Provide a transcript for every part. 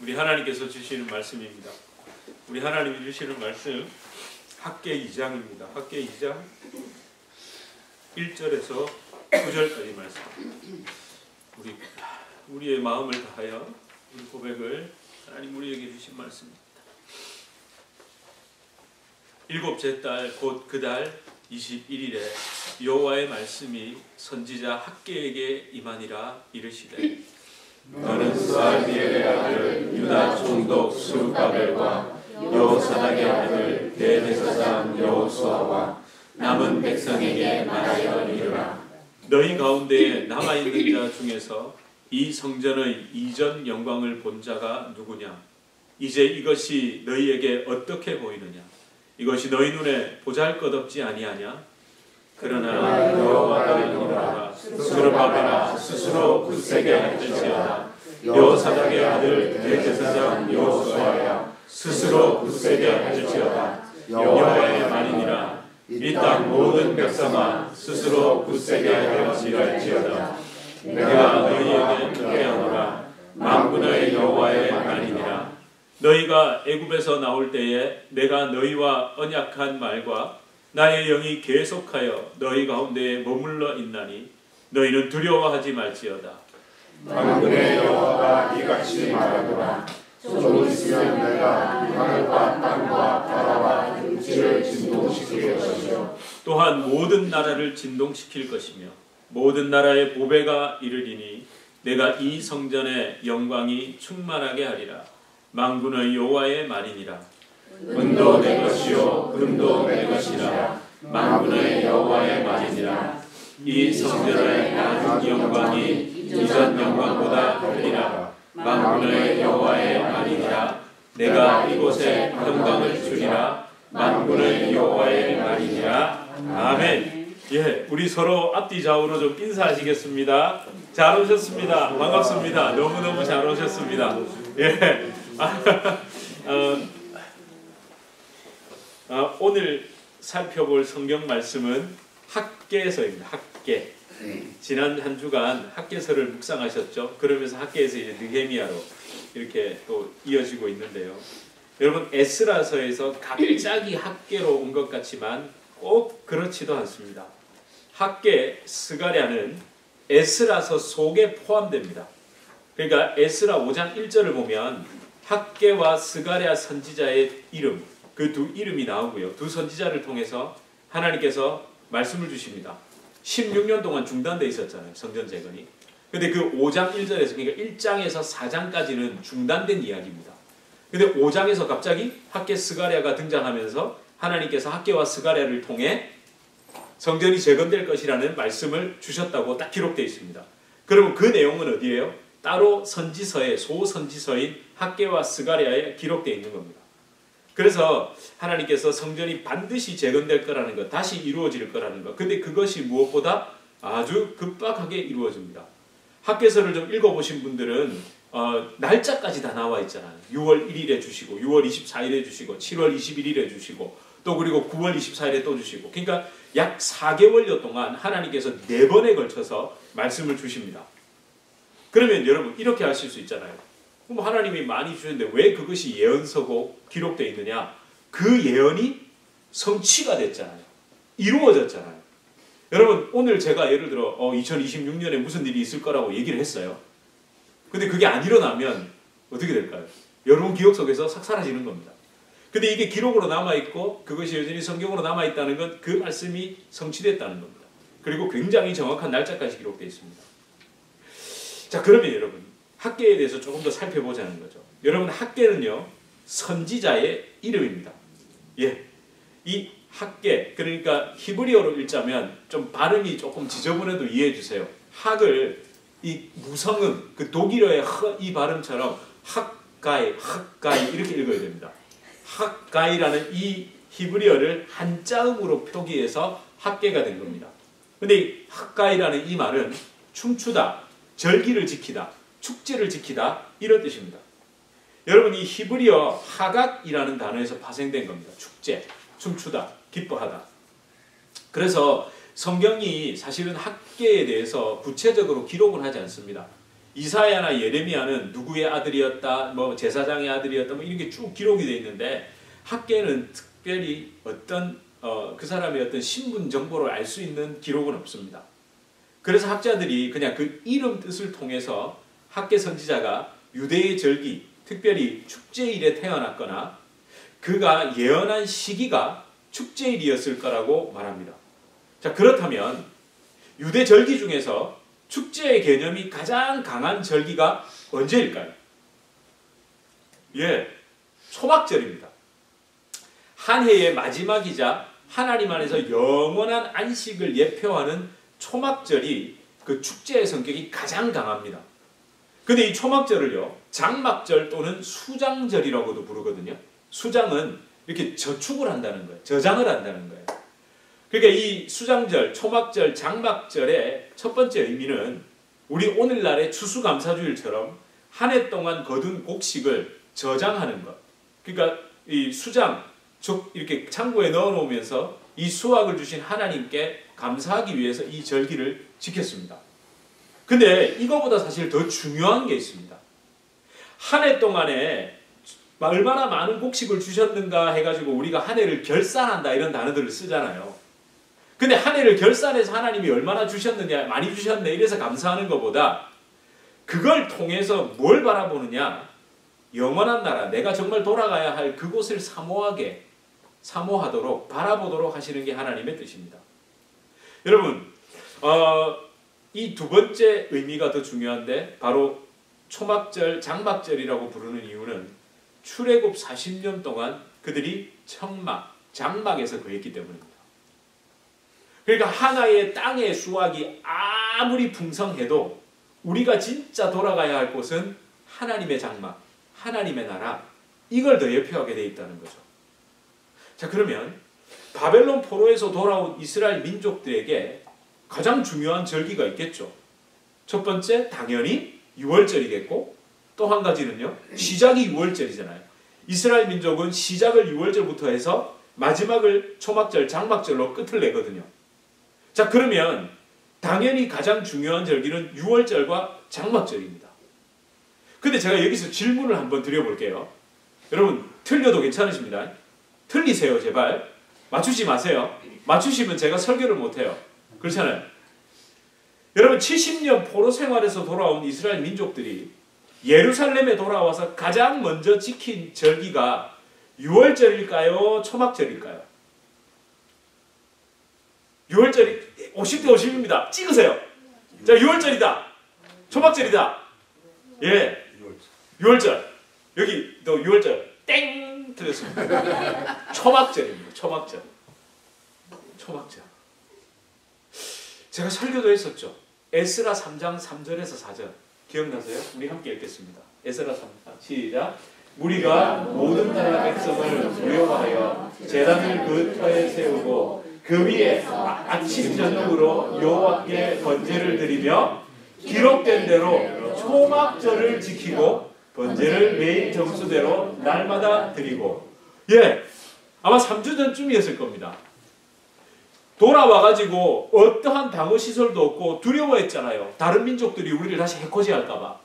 우리 하나님께서 주시는 말씀입니다. 우리 하나님이 주시는 말씀 학개 2장입니다. 학개 2장 1절에서 9절까지 말씀. 우리의 마음을 다하여 우리 고백을 하나님 우리에게 주신 말씀입니다. 일곱째 달 곧 그 달 21일에 여호와의 말씀이 선지자 학개에게 임하니라. 이르시되 너는 스알디엘의 아들 유다 총독 스룹바벨과 여호사닥의 아들 대제사장 여호수아와 남은 백성에게 말하여 이르라. 너희 가운데에 남아있는 자 중에서 이 성전의 이전 영광을 본 자가 누구냐? 이제 이것이 너희에게 어떻게 보이느냐? 이것이 너희 눈에 보잘것없지 아니하냐? 그러나 여호와를 이르라. 스룹바벨아 스스로 굳세게 할지어다. 여호사닥의 아들 대제사장 여호수아야 스스로 굳세게 할지어다. 여호와의 말이니라. 이 땅 모든 백성아 스스로 굳세게 할지어다. 내가 너희에게 듣게 하노라. 만군의 여호와의 말이니라. 너희가 애굽에서 나올 때에 내가 너희와 언약한 말과 나의 영이 계속하여 너희 가운데에 머물러 있나니 너희는 두려워하지 말지어다. 만군의 여호와가 이같이 말하노라. 좀 있으면 내가 하늘과 땅과 바다와 육지를 진동시킬 것이요 또한 모든 나라를 진동시킬 것이며 모든 나라의 보배가 이르리니 내가 이 성전의 영광이 충만하게 하리라. 만군의 여호와의 말이니라. 은도 내 것이요 금도 내 것이라. 만군의 여호와의 말이니라. 이 성전의 낮은 영광이 이전 영광보다 크리라. 만군의 여호와의 말이니라. 내가 이곳에 영광을 주리라. 만군의 여호와의 말이니라. 아멘. 예, 우리 서로 앞뒤 좌우로 좀 인사하시겠습니다. 잘 오셨습니다. 반갑습니다. 너무너무 잘 오셨습니다. 예. 오늘 살펴볼 성경 말씀은 학개서입니다. 학개. 지난 한 주간 학개서를 묵상하셨죠? 그러면서 학개에서 이제 느헤미야로 이렇게 또 이어지고 있는데요. 여러분 에스라서에서 갑자기 학개로 온 것 같지만 꼭 그렇지도 않습니다. 학개 스가랴는 에스라서 속에 포함됩니다. 그러니까 에스라 5장 1절을 보면 학개와 스가랴 선지자의 이름, 그 두 이름이 나오고요. 두 선지자를 통해서 하나님께서 말씀을 주십니다. 16년 동안 중단되어 있었잖아요. 성전 재건이. 근데 그 5장 1절에서 그러니까 1장에서 4장까지는 중단된 이야기입니다. 근데 5장에서 갑자기 학개 스가랴가 등장하면서 하나님께서 학개와 스가랴를 통해 성전이 재건될 것이라는 말씀을 주셨다고 딱 기록되어 있습니다. 그러면 그 내용은 어디예요? 따로 선지서에 소선지서인 학개와 스가랴에 기록되어 있는 겁니다. 그래서 하나님께서 성전이 반드시 재건될 거라는 것, 다시 이루어질 거라는 것. 근데 그것이 무엇보다 아주 급박하게 이루어집니다. 학개서를 좀 읽어보신 분들은 날짜까지 다 나와 있잖아요. 6월 1일에 주시고 6월 24일에 주시고 7월 21일에 주시고 또 그리고 9월 24일에 또 주시고 그러니까 약 4개월여 동안 하나님께서 4번에 걸쳐서 말씀을 주십니다. 그러면 여러분 이렇게 하실 수 있잖아요. 그럼 하나님이 많이 주셨는데 왜 그것이 예언서고 기록되어 있느냐? 그 예언이 성취가 됐잖아요. 이루어졌잖아요. 여러분 오늘 제가 예를 들어 2026년에 무슨 일이 있을 거라고 얘기를 했어요. 근데 그게 안 일어나면 어떻게 될까요? 여러분 기억 속에서 싹 사라지는 겁니다. 근데 이게 기록으로 남아있고 그것이 여전히 성경으로 남아있다는 건 그 말씀이 성취됐다는 겁니다. 그리고 굉장히 정확한 날짜까지 기록되어 있습니다. 자, 그러면 여러분 학개에 대해서 조금 더 살펴보자는 거죠. 여러분 학개는요 선지자의 이름입니다. 예, 이 학개 그러니까 히브리어로 읽자면 좀 발음이 조금 지저분해도 이해해 주세요. 학을 이 무성음 그 독일어의 이 발음처럼 학가이 이렇게 읽어야 됩니다. 학가이라는 이 히브리어를 한자음으로 표기해서 학개가 된 겁니다. 근데 이 학가이라는 이 말은 춤추다, 절기를 지키다, 축제를 지키다 이런 뜻입니다. 여러분 이 히브리어 하갓이라는 단어에서 파생된 겁니다. 축제, 춤추다, 기뻐하다. 그래서 성경이 사실은 학개에 대해서 구체적으로 기록을 하지 않습니다. 이사야나 예레미야는 누구의 아들이었다, 뭐 제사장의 아들이었다, 뭐 이런 게 쭉 기록이 되어 있는데 학개는 특별히 어떤 그 사람의 어떤 신분 정보를 알 수 있는 기록은 없습니다. 그래서 학자들이 그냥 그 이름 뜻을 통해서 학개 선지자가 유대의 절기, 특별히 축제일에 태어났거나 그가 예언한 시기가 축제일이었을 거라고 말합니다. 자, 그렇다면 유대 절기 중에서 축제의 개념이 가장 강한 절기가 언제일까요? 예, 초막절입니다. 한 해의 마지막이자 하나님 안에서 영원한 안식을 예표하는 초막절이 그 축제의 성격이 가장 강합니다. 근데 이 초막절을요, 장막절 또는 수장절이라고도 부르거든요. 수장은 이렇게 저축을 한다는 거예요. 저장을 한다는 거예요. 그러니까 이 수장절, 초막절, 장막절의 첫 번째 의미는 우리 오늘날의 추수감사주일처럼 한 해 동안 거둔 곡식을 저장하는 것. 그러니까 이 수장, 이렇게 창고에 넣어놓으면서 이 수확을 주신 하나님께 감사하기 위해서 이 절기를 지켰습니다. 근데 이거보다 사실 더 중요한 게 있습니다. 한 해 동안에 얼마나 많은 곡식을 주셨는가 해가지고 우리가 한 해를 결산한다 이런 단어들을 쓰잖아요. 근데 한 해를 결산해서 하나님이 얼마나 주셨느냐, 많이 주셨네 이래서 감사하는 것보다 그걸 통해서 뭘 바라보느냐, 영원한 나라, 내가 정말 돌아가야 할 그곳을 사모하도록 바라보도록 하시는 게 하나님의 뜻입니다. 여러분, 이 두 번째 의미가 더 중요한데 바로 초막절, 장막절이라고 부르는 이유는 출애굽 40년 동안 그들이 청막, 장막에서 거했기 때문입니다. 그러니까 하나의 땅의 수확이 아무리 풍성해도 우리가 진짜 돌아가야 할 곳은 하나님의 장막, 하나님의 나라, 이걸 더 예표하게 되어 있다는 거죠. 자, 그러면 바벨론 포로에서 돌아온 이스라엘 민족들에게 가장 중요한 절기가 있겠죠. 첫 번째, 당연히 유월절이겠고, 또 한 가지는요, 시작이 유월절이잖아요. 이스라엘 민족은 시작을 유월절부터 해서 마지막을 초막절, 장막절로 끝을 내거든요. 자, 그러면 당연히 가장 중요한 절기는 유월절과 장막절입니다. 근데 제가 여기서 질문을 한번 드려볼게요. 여러분, 틀려도 괜찮으십니다. 틀리세요, 제발. 맞추지 마세요. 맞추시면 제가 설교를 못해요. 그렇잖아요. 여러분, 70년 포로 생활에서 돌아온 이스라엘 민족들이 예루살렘에 돌아와서 가장 먼저 지킨 절기가 유월절일까요? 초막절일까요? 유월절이 50대 50입니다. 찍으세요. 자, 유월절이다. 초막절이다. 예, 유월절. 여기 또 유월절. 땡! 틀렸습니다. 초막절입니다. 초막절. 초막절. 제가 설교도 했었죠. 에스라 3장 3절에서 4절. 기억나세요? 우리 함께 읽겠습니다. 에스라 3장. 시작. 무리가 모든 나라 백성을 무용하여 제단을 그 터에 세우고 그 위에 아침 저녁으로 여호와께 번제를 드리며 기록된 대로 초막절을 지키고 번제를 매일 정수대로 날마다 드리고. 예, 아마 3주 전쯤이었을 겁니다. 돌아와가지고 어떠한 방어시설도 없고 두려워했잖아요. 다른 민족들이 우리를 다시 해코지할까봐.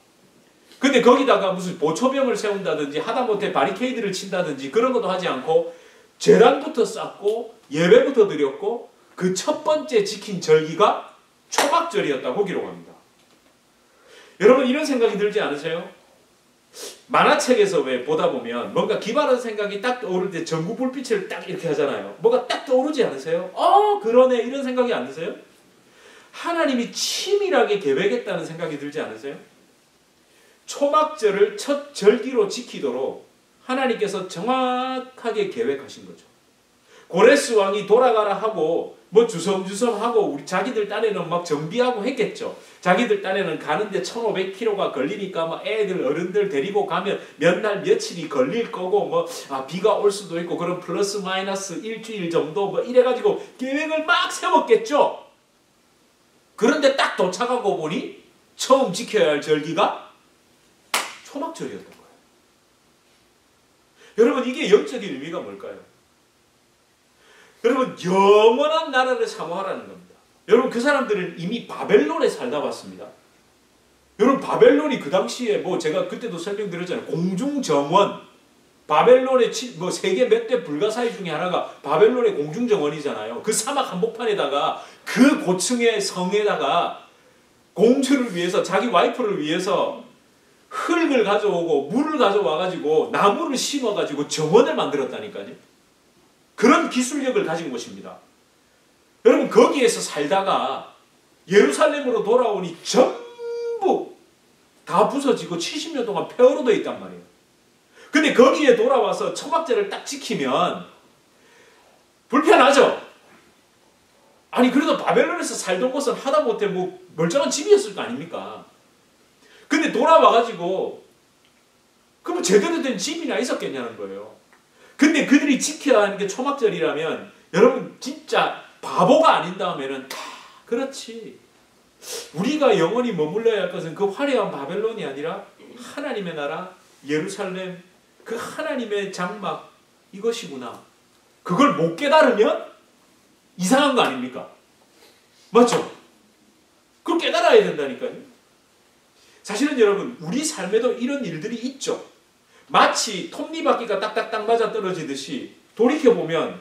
근데 거기다가 무슨 보초병을 세운다든지 하다못해 바리케이드를 친다든지 그런 것도 하지 않고 제단부터 쌓고 예배부터 드렸고 그 첫 번째 지킨 절기가 초막절이었다고 기록합니다. 여러분, 이런 생각이 들지 않으세요? 만화책에서 왜 보다 보면 뭔가 기발한 생각이 딱 떠오를 때 전구 불빛을 딱 이렇게 하잖아요. 뭐가 딱 떠오르지 않으세요? 그러네, 이런 생각이 안 드세요? 하나님이 치밀하게 계획했다는 생각이 들지 않으세요? 초막절을 첫 절기로 지키도록 하나님께서 정확하게 계획하신 거죠. 고레스 왕이 돌아가라 하고 뭐 주섬주섬 하고 우리 자기들 딴에는 막 정비하고 했겠죠. 자기들 딴에는 가는데 1500km가 걸리니까 막 애들 어른들 데리고 가면 몇 날 며칠이 걸릴 거고 뭐 비가 올 수도 있고 그런 플러스 마이너스 일주일 정도 뭐 이래가지고 계획을 막 세웠겠죠. 그런데 딱 도착하고 보니 처음 지켜야 할 절기가 초막절이었던 거예요. 여러분, 이게 영적인 의미가 뭘까요? 여러분, 영원한 나라를 사모하라는 겁니다. 여러분, 그 사람들은 이미 바벨론에 살다 왔습니다. 여러분 바벨론이 그 당시에 뭐 제가 그때도 설명드렸잖아요. 공중정원. 바벨론의 뭐 세계 몇 대 불가사의 중에 하나가 바벨론의 공중정원이잖아요. 그 사막 한복판에다가 그 고층의 성에다가 공주를 위해서 자기 와이프를 위해서 흙을 가져오고 물을 가져와가지고 나무를 심어가지고 정원을 만들었다니까요. 그런 기술력을 가진 곳입니다. 여러분 거기에서 살다가 예루살렘으로 돌아오니 전부 다 부서지고 70년 동안 폐허로 되어 있단 말이에요. 근데 거기에 돌아와서 초막절을 딱 지키면 불편하죠? 아니 그래도 바벨론에서 살던 곳은 하다못해 뭐 멀쩡한 집이었을 거 아닙니까? 근데 돌아와가지고 그러면 제대로 된 집이나 있었겠냐는 거예요. 근데 그들이 지켜야 하는 게 초막절이라면 여러분 진짜 바보가 아닌 다음에는 그렇지. 우리가 영원히 머물러야 할 것은 그 화려한 바벨론이 아니라 하나님의 나라 예루살렘 그 하나님의 장막 이것이구나. 그걸 못 깨달으면 이상한 거 아닙니까? 맞죠? 그걸 깨달아야 된다니까요. 사실은 여러분 우리 삶에도 이런 일들이 있죠. 마치 톱니바퀴가 딱딱딱 맞아 떨어지듯이 돌이켜보면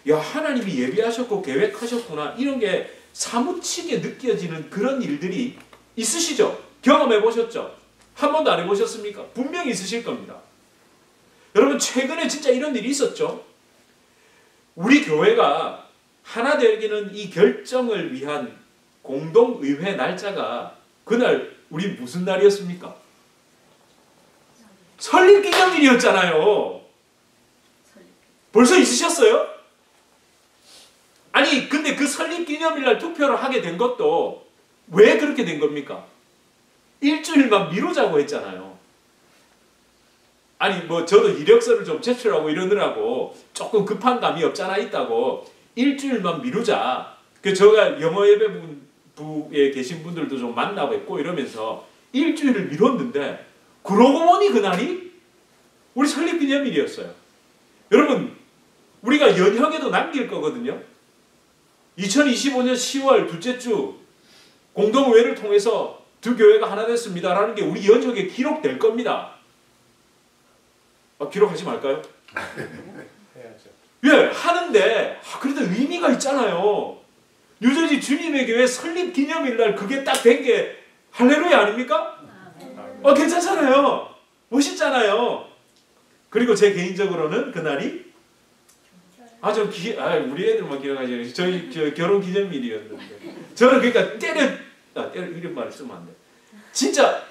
야 하나님이 예비하셨고 계획하셨구나 이런 게 사무치게 느껴지는 그런 일들이 있으시죠? 경험해 보셨죠? 한 번도 안 해보셨습니까? 분명히 있으실 겁니다. 여러분 최근에 진짜 이런 일이 있었죠? 우리 교회가 하나 되기는 이 결정을 위한 공동의회 날짜가 그날 우리 무슨 날이었습니까? 설립기념일이었잖아요. 벌써 있으셨어요? 아니 근데 그 설립기념일날 투표를 하게 된 것도 왜 그렇게 된 겁니까? 일주일만 미루자고 했잖아요. 아니 뭐 저도 이력서를 좀 제출하고 이러느라고 조금 급한 감이 없잖아 있다고 일주일만 미루자. 그 제가 영어 예배부에 계신 분들도 좀 만나고 있고 이러면서 일주일을 미뤘는데 그러고 보니 그날이 우리 설립기념일이었어요. 여러분 우리가 연형에도 남길 거거든요. 2025년 10월 둘째 주 공동의회를 통해서 두 교회가 하나 됐습니다라는 게 우리 연혁에 기록될 겁니다. 기록하지 말까요? 해야죠. 예, 하는데 그래도 의미가 있잖아요. 뉴저지 주님의 교회 설립 기념일날 그게 딱 된 게 할렐루야 아닙니까? 괜찮잖아요. 멋있잖아요. 그리고 제 개인적으로는 그날이 우리 애들만 기억하지 저희 결혼 기념일이었는데 저는 그러니까 때려 이런 말을 쓰면 안 돼. 진짜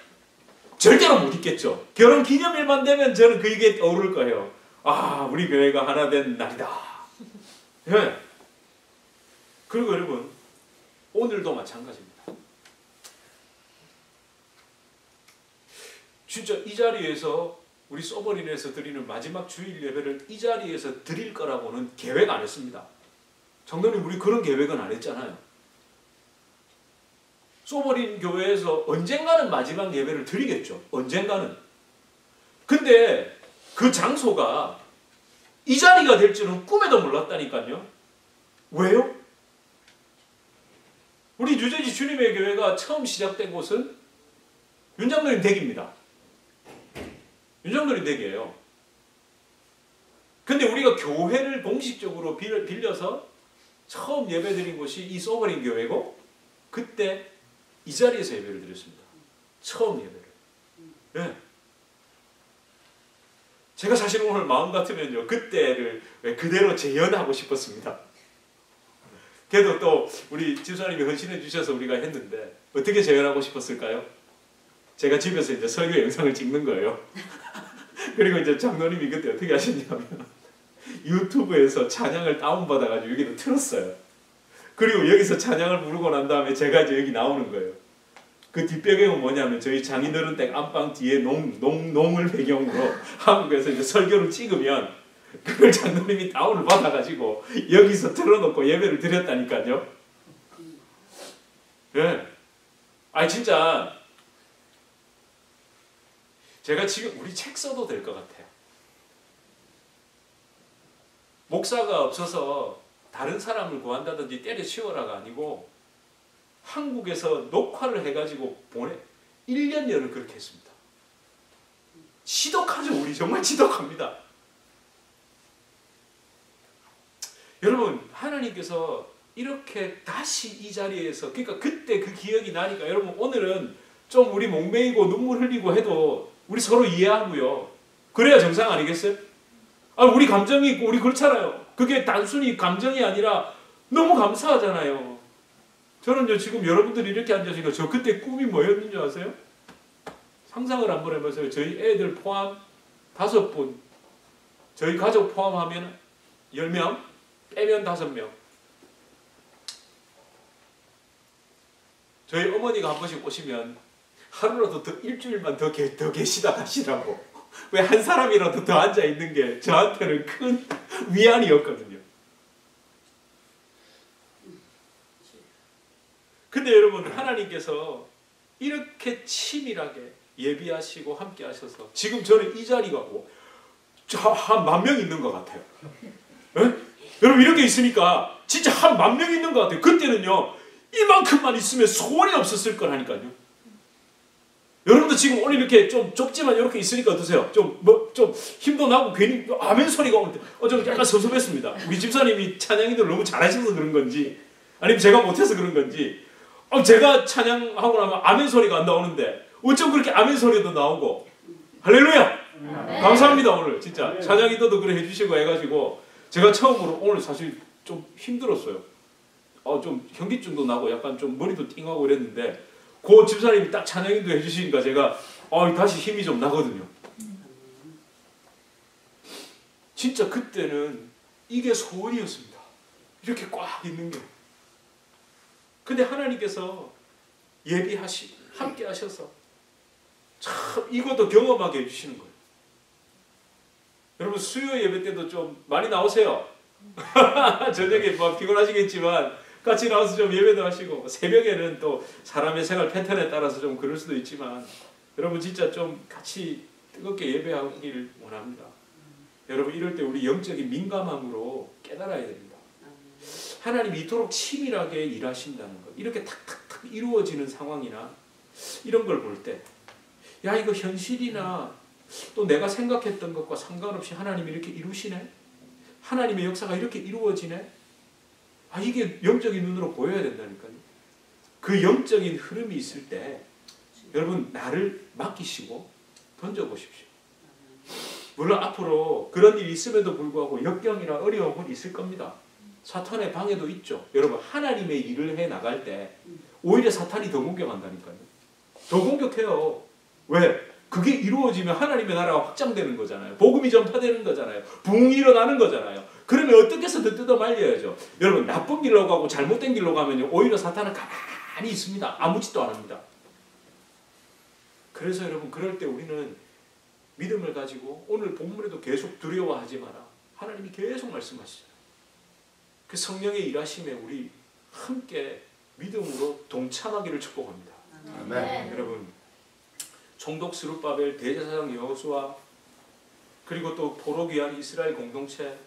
절대로 못 잊겠죠. 결혼 기념일만 되면 저는 그게 떠오를 거예요. 우리 교회가 하나 된 날이다. 네. 그리고 여러분 오늘도 마찬가지입니다. 진짜 이 자리에서 우리 소버린에서 드리는 마지막 주일 예배를 이 자리에서 드릴 거라고는 계획 안 했습니다. 성도님 우리 그런 계획은 안 했잖아요. 소버린 교회에서 언젠가는 마지막 예배를 드리겠죠. 언젠가는. 근데 그 장소가 이 자리가 될 줄은 꿈에도 몰랐다니까요. 왜요? 우리 뉴저지 주님의 교회가 처음 시작된 곳은 윤장로님 댁입니다. 윤장로님 댁이에요. 근데 우리가 교회를 공식적으로 빌려서 처음 예배드린 곳이 이 소버린 교회고 그때 이 자리에서 예배를 드렸습니다. 처음 예배를. 네. 제가 사실 오늘 마음 같으면요. 그때를 그대로 재현하고 싶었습니다. 그래도 또 우리 집사님이 헌신해 주셔서 우리가 했는데 어떻게 재현하고 싶었을까요? 제가 집에서 이제 설교 영상을 찍는 거예요. 그리고 이제 장로님이 그때 어떻게 하셨냐면 유튜브에서 찬양을 다운받아가지고 여기다 틀었어요. 그리고 여기서 찬양을 부르고 난 다음에 제가 이제 여기 나오는 거예요. 그 뒷배경은 뭐냐면 저희 장인어른댁 안방 뒤에 농을 배경으로 한국에서 이제 설교를 찍으면 그걸 장로님이 다운을 받아가지고 여기서 틀어놓고 예배를 드렸다니까요. 네. 진짜 제가 지금 우리 책 써도 될 것 같아요. 목사가 없어서 다른 사람을 구한다든지 때려치워라가 아니고 한국에서 녹화를 해가지고 1년여를 그렇게 했습니다. 지독하죠. 우리 정말 지독합니다. 여러분 하나님께서 이렇게 다시 이 자리에서 그러니까 그때 그 기억이 나니까 여러분 오늘은 좀 우리 몽매이고 눈물 흘리고 해도 우리 서로 이해하고요. 그래야 정상 아니겠어요? 우리 감정이 있고 우리 그렇잖아요. 그게 단순히 감정이 아니라 너무 감사하잖아요. 저는요 지금 여러분들이 이렇게 앉으시니까 저 그때 꿈이 뭐였는 줄 아세요? 상상을 한번 해보세요. 저희 애들 포함 5분, 저희 가족 포함하면 10명, 빼면 5명. 저희 어머니가 한 번씩 오시면 하루라도 더 일주일만 더 계시다 가시라고. 왜 한 사람이라도 더 앉아 있는 게 저한테는 큰 위안이었거든요. 근데 여러분 하나님께서 이렇게 치밀하게 예비하시고 함께 하셔서 지금 저는 이 자리가 한 10,000명 있는 것 같아요. 에? 여러분 이렇게 있으니까 진짜 한 10,000명 있는 것 같아요. 그때는요 이만큼만 있으면 소원이 없었을 거라니까요. 여러분도 지금 오늘 이렇게 좀 좁지만 이렇게 있으니까 어떠세요? 좀 힘도 나고 괜히 아멘 소리가 오는데 좀 약간 섭섭했습니다. 우리 집사님이 찬양이들 너무 잘하셔서 그런 건지 아니면 제가 못해서 그런 건지 제가 찬양하고 나면 아멘 소리가 안 나오는데 어쩜 그렇게 아멘 소리도 나오고 할렐루야! 감사합니다. 오늘 진짜 찬양이들도 그래 해주시고 해가지고 제가 처음으로 오늘 사실 좀 힘들었어요. 좀 현기증도 나고 약간 좀 머리도 띵하고 이랬는데 그 집사님이 딱 찬양인도 해주시니까 제가 다시 힘이 좀 나거든요. 진짜 그때는 이게 소원이었습니다. 이렇게 꽉 있는 게. 근데 하나님께서 예비하시고 함께 하셔서 참 이것도 경험하게 해주시는 거예요. 여러분 수요 예배 때도 좀 많이 나오세요. 저녁에 피곤하시겠지만 같이 나와서 좀 예배도 하시고 새벽에는 또 사람의 생활 패턴에 따라서 좀 그럴 수도 있지만 여러분 진짜 좀 같이 뜨겁게 예배하기를 원합니다. 여러분 이럴 때 우리 영적인 민감함으로 깨달아야 됩니다. 하나님이 이토록 치밀하게 일하신다는 것, 이렇게 탁탁탁 이루어지는 상황이나 이런 걸 볼 때 야 이거 현실이나 또 내가 생각했던 것과 상관없이 하나님이 이렇게 이루시네? 하나님의 역사가 이렇게 이루어지네? 이게 영적인 눈으로 보여야 된다니까요. 그 영적인 흐름이 있을 때 여러분 나를 맡기시고 던져보십시오. 물론 앞으로 그런 일이 있음에도 불구하고 역경이나 어려움은 있을 겁니다. 사탄의 방해도 있죠. 여러분 하나님의 일을 해 나갈 때 오히려 사탄이 더 공격한다니까요. 더 공격해요. 왜? 그게 이루어지면 하나님의 나라가 확장되는 거잖아요. 복음이 전파되는 거잖아요. 부흥이 일어나는 거잖아요. 그러면 어떻게 해서든 뜯어 말려야죠. 여러분 나쁜 길로 가고 잘못된 길로 가면요 오히려 사탄은 가만히 있습니다. 아무 짓도 안 합니다. 그래서 여러분 그럴 때 우리는 믿음을 가지고 오늘 본문에도 계속 두려워하지 마라. 하나님이 계속 말씀하시잖아요. 그 성령의 일하심에 우리 함께 믿음으로 동참하기를 축복합니다. 아멘. 여러분 총독 스룹바벨, 대제사장 여호수아 그리고 또 포로귀한 이스라엘 공동체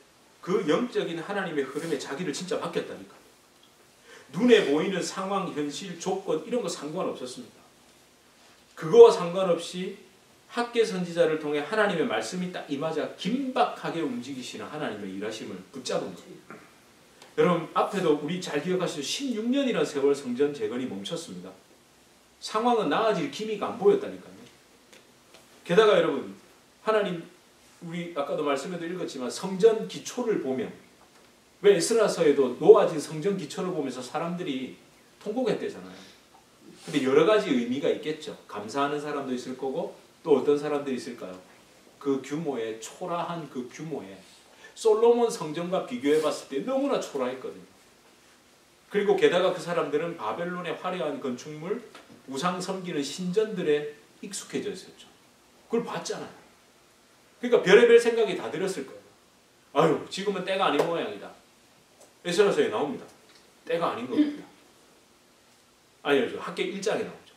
그 영적인 하나님의 흐름에 자기를 진짜 맡겼다니까요. 눈에 보이는 상황, 현실, 조건 이런 거 상관없었습니다. 그거와 상관없이 학계 선지자를 통해 하나님의 말씀이 딱 임하자 긴박하게 움직이시는 하나님의 일하심을 붙잡은 거예요. 여러분 앞에도 우리 잘 기억하시죠? 16년이라는 세월 성전 재건이 멈췄습니다. 상황은 나아질 기미가 안 보였다니까요. 게다가 여러분 하나님 우리 아까도 말씀에도 읽었지만 성전 기초를 보면 왜 에스라서에도 놓아진 성전 기초를 보면서 사람들이 통곡했대잖아요. 근데 여러 가지 의미가 있겠죠. 감사하는 사람도 있을 거고 또 어떤 사람들이 있을까요? 그 규모의 초라한 그 규모에 솔로몬 성전과 비교해 봤을 때 너무나 초라했거든요. 그리고 게다가 그 사람들은 바벨론의 화려한 건축물, 우상 섬기는 신전들에 익숙해져 있었죠. 그걸 봤잖아요. 그러니까 별의별 생각이 다 들었을 거예요. 지금은 때가 아닌 모양이다. 에스라서에 나옵니다. 때가 아닌 겁니다. 아니요, 학계 1장에 나오죠.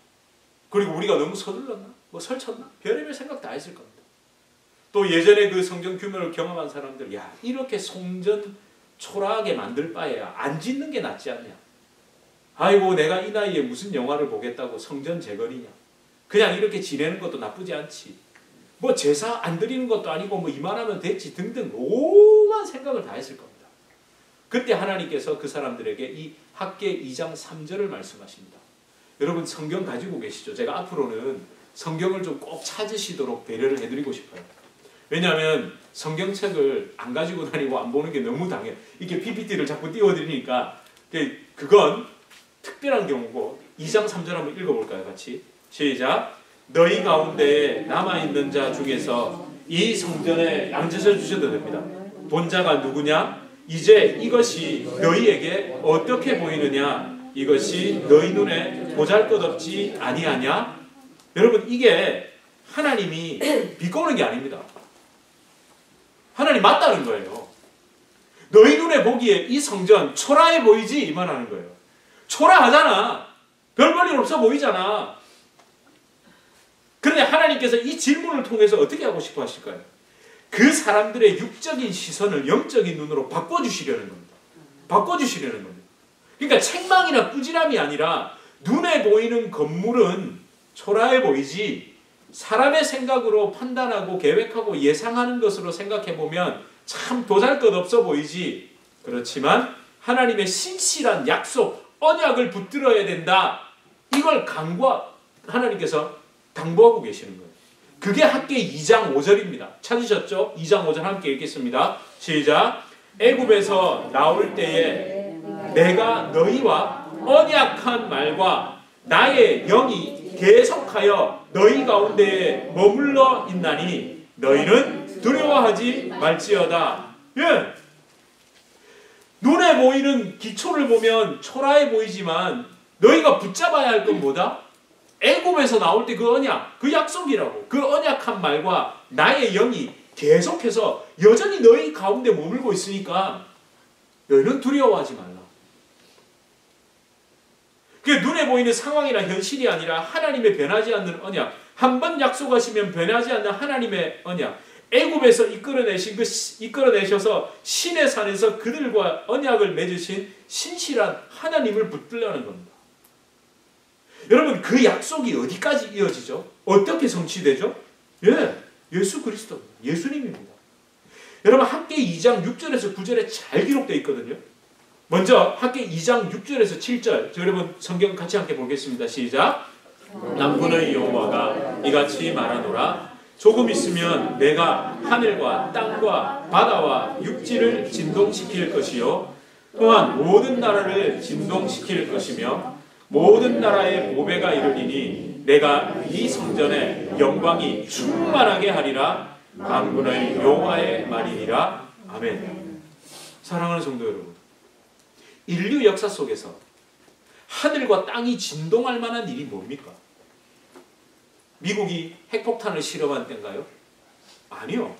그리고 우리가 너무 서둘렀나? 설쳤나? 별의별 생각 다 했을 겁니다. 또 예전에 그 성전 규모를 경험한 사람들, 이렇게 성전 초라하게 만들 바에야 안 짓는 게 낫지 않냐? 아이고 내가 이 나이에 무슨 영화를 보겠다고 성전 재건이냐? 그냥 이렇게 지내는 것도 나쁘지 않지. 뭐 제사 안 드리는 것도 아니고 뭐 이만하면 됐지 등등 오만 생각을 다 했을 겁니다. 그때 하나님께서 그 사람들에게 이 학개 2장 3절을 말씀하십니다. 여러분 성경 가지고 계시죠? 제가 앞으로는 성경을 좀 꼭 찾으시도록 배려를 해드리고 싶어요. 왜냐하면 성경책을 안 가지고 다니고 안 보는 게 너무 당해요. 이렇게 PPT를 자꾸 띄워드리니까 그건 특별한 경우고 2장 3절 한번 읽어볼까요? 같이 시작. 너희 가운데 남아있는 자 중에서 이 성전에 앉으셔 주셔도 됩니다. 본 자가 누구냐? 이제 이것이 너희에게 어떻게 보이느냐? 이것이 너희 눈에 보잘것없지 아니하냐? 여러분 이게 하나님이 비꼬는 게 아닙니다. 하나님 맞다는 거예요. 너희 눈에 보기에 이 성전 초라해 보이지? 이 말하는 거예요. 초라하잖아. 별 볼일 없어 보이잖아. 그런데 하나님께서 이 질문을 통해서 어떻게 하고 싶어 하실까요? 그 사람들의 육적인 시선을 영적인 눈으로 바꿔주시려는 겁니다. 바꿔주시려는 겁니다. 그러니까 책망이나 꾸지람이 아니라 눈에 보이는 건물은 초라해 보이지 사람의 생각으로 판단하고 계획하고 예상하는 것으로 생각해보면 참 보잘것없어 보이지. 그렇지만 하나님의 신실한 약속, 언약을 붙들어야 된다. 이걸 하나님께서 당부하고 계시는 거예요. 그게 학개 2장 5절입니다. 찾으셨죠? 2장 5절 함께 읽겠습니다. 시작. 애굽에서 나올 때에 내가 너희와 언약한 말과 나의 영이 계속하여 너희 가운데에 머물러 있나니 너희는 두려워하지 말지어다. 예. 눈에 보이는 기초를 보면 초라해 보이지만 너희가 붙잡아야 할 건 뭐다? 애굽에서 나올 때 그 언약, 그 약속이라고. 그 언약한 말과 나의 영이 계속해서 여전히 너희 가운데 머물고 있으니까 너희는 두려워하지 말라. 그게 눈에 보이는 상황이나 현실이 아니라 하나님의 변하지 않는 언약, 한 번 약속하시면 변하지 않는 하나님의 언약, 애굽에서 이끌어내셔서 신의 산에서 그들과 언약을 맺으신 신실한 하나님을 붙들려는 겁니다. 여러분 그 약속이 어디까지 이어지죠? 어떻게 성취되죠? 예수 그리스도, 예수님입니다. 여러분 학개 2장 6절에서 9절에 잘 기록되어 있거든요. 먼저 학개 2장 6절에서 7절 여러분 성경 같이 함께 보겠습니다. 시작. 남군의 여호와가 이같이 말하노라. 조금 있으면 내가 하늘과 땅과 바다와 육지를 진동시킬 것이요 또한 모든 나라를 진동시킬 것이며 모든 나라의 보배가 이르리니 내가 이 성전에 영광이 충만하게 하리라. 만군의 여호와의 말이니라. 아멘. 사랑하는 성도 여러분, 인류 역사 속에서 하늘과 땅이 진동할 만한 일이 뭡니까? 미국이 핵폭탄을 실험한 때인가요? 아니요.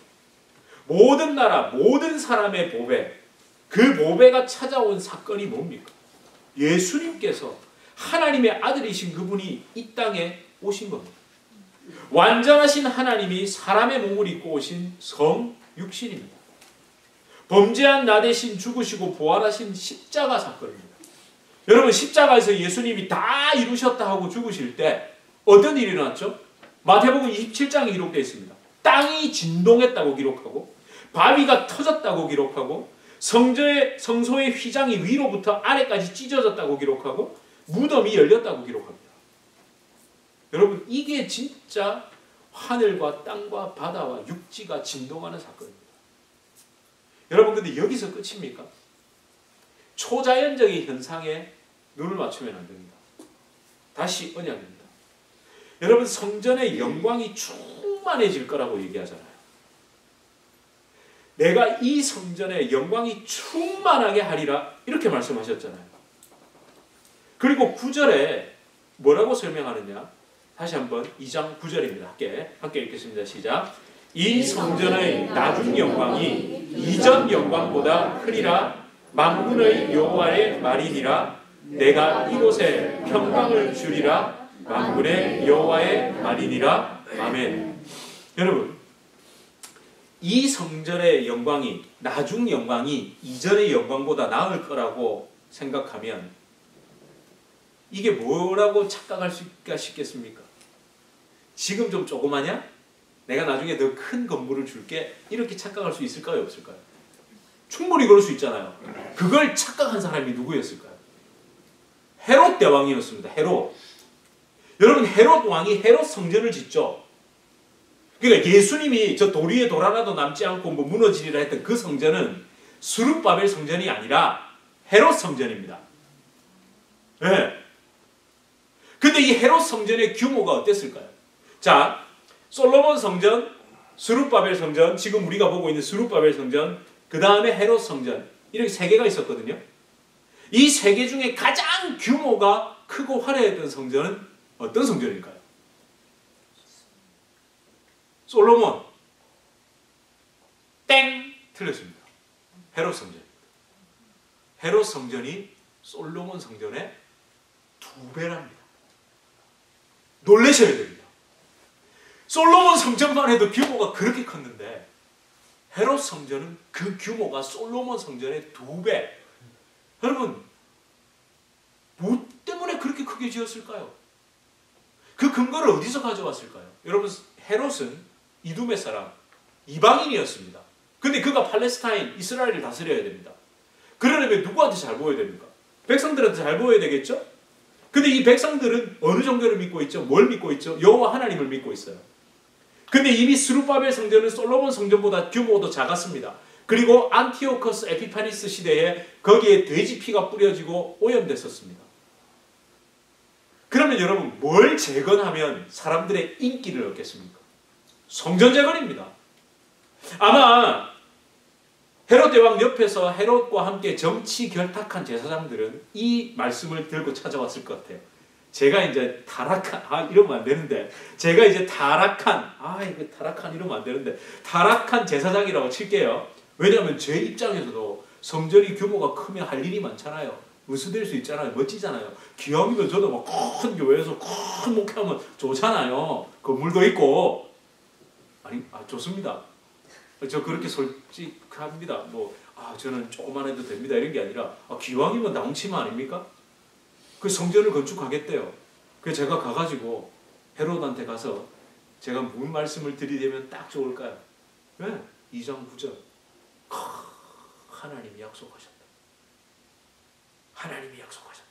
모든 나라, 모든 사람의 보배, 그 보배가 찾아온 사건이 뭡니까? 예수님께서 하나님의 아들이신 그분이 이 땅에 오신 겁니다. 완전하신 하나님이 사람의 몸을 입고 오신 성육신입니다. 범죄한 나 대신 죽으시고 부활하신 십자가 사건입니다. 여러분 십자가에서 예수님이 다 이루셨다 하고 죽으실 때 어떤 일이 일어났죠? 마태복음 27장에 기록되어 있습니다. 땅이 진동했다고 기록하고 바위가 터졌다고 기록하고 성소의 휘장이 위로부터 아래까지 찢어졌다고 기록하고 무덤이 열렸다고 기록합니다. 여러분 이게 진짜 하늘과 땅과 바다와 육지가 진동하는 사건입니다. 여러분 근데 여기서 끝입니까? 초자연적인 현상에 눈을 맞추면 안 됩니다. 다시 언약입니다. 여러분 성전의 영광이 충만해질 거라고 얘기하잖아요. 내가 이 성전의 영광이 충만하게 하리라 이렇게 말씀하셨잖아요. 그리고 9절에 뭐라고 설명하느냐? 다시 한번 2장 9절입니다. 함께 읽겠습니다. 시작. 이 성전의 나중 영광이 이전 영광보다 크리라. 만군의 여호와의 말이니라. 내가 이곳에 평강을 주리라. 만군의 여호와의 말이니라. 아멘. 여러분 이 성전의 영광이 나중 영광이 이전의 영광보다 나을 거라고 생각하면 이게 뭐라고 착각할 수 있겠습니까? 지금 좀 조그마냐? 내가 나중에 더 큰 건물을 줄게. 이렇게 착각할 수 있을까요? 없을까요? 충분히 그럴 수 있잖아요. 그걸 착각한 사람이 누구였을까요? 헤롯 대왕이었습니다. 헤롯. 여러분, 헤롯 왕이 헤롯 성전을 짓죠. 그러니까 예수님이 저 돌 위에 돌 하나도 남지 않고 뭐 무너지리라 했던 그 성전은 스룹바벨 성전이 아니라 헤롯 성전입니다. 네. 근데 이 헤롯 성전의 규모가 어땠을까요? 자, 솔로몬 성전, 스룹바벨 성전, 지금 우리가 보고 있는 스룹바벨 성전, 그 다음에 헤롯 성전, 이렇게 세 개가 있었거든요. 이 세 개 중에 가장 규모가 크고 화려했던 성전은 어떤 성전일까요? 솔로몬. 땡! 틀렸습니다. 헤롯 성전. 헤롯 성전이 솔로몬 성전의 2배랍니다. 놀라셔야 됩니다. 솔로몬 성전만 해도 규모가 그렇게 컸는데 헤롯 성전은 그 규모가 솔로몬 성전의 2배. 여러분, 뭐 때문에 그렇게 크게 지었을까요? 그 근거를 어디서 가져왔을까요? 여러분, 헤롯은 이두메 사람, 이방인이었습니다. 근데 그가 팔레스타인, 이스라엘을 다스려야 됩니다. 그러려면 누구한테 잘 보여야 됩니까? 백성들한테 잘 보여야 되겠죠? 근데 이 백성들은 어느 종교를 믿고 있죠? 뭘 믿고 있죠? 여호와 하나님을 믿고 있어요. 근데 이미 스룹바벨 성전은 솔로몬 성전보다 규모도 작았습니다. 그리고 안티오커스 에피파니스 시대에 거기에 돼지 피가 뿌려지고 오염됐었습니다. 그러면 여러분, 뭘 재건하면 사람들의 인기를 얻겠습니까? 성전 재건입니다. 아마 헤롯 대왕 옆에서 헤롯과 함께 정치 결탁한 제사장들은 이 말씀을 들고 찾아왔을 것 같아요. 제가 이제 타락한, 이러면 안 되는데, 제가 이제 타락한, 이거 타락한 이러면 안 되는데, 타락한 제사장이라고 칠게요. 왜냐하면 제 입장에서도 성전이 규모가 크면 할 일이 많잖아요. 으스댈 수 있잖아요. 멋지잖아요. 기왕이면 저도 막 큰 교회에서 큰 목회하면 좋잖아요. 건물도 있고. 좋습니다. 저 그렇게 솔직합니다. 저는 조금만 해도 됩니다. 이런 게 아니라, 기왕이면 나훔치마 아닙니까? 그 성전을 건축하겠대요. 그래서 제가 가가지고 헤롯한테 가서 제가 무슨 말씀을 드리려면 딱 좋을까요? 왜? 2장 9절. 하나님이 약속하셨다. 하나님이 약속하셨다.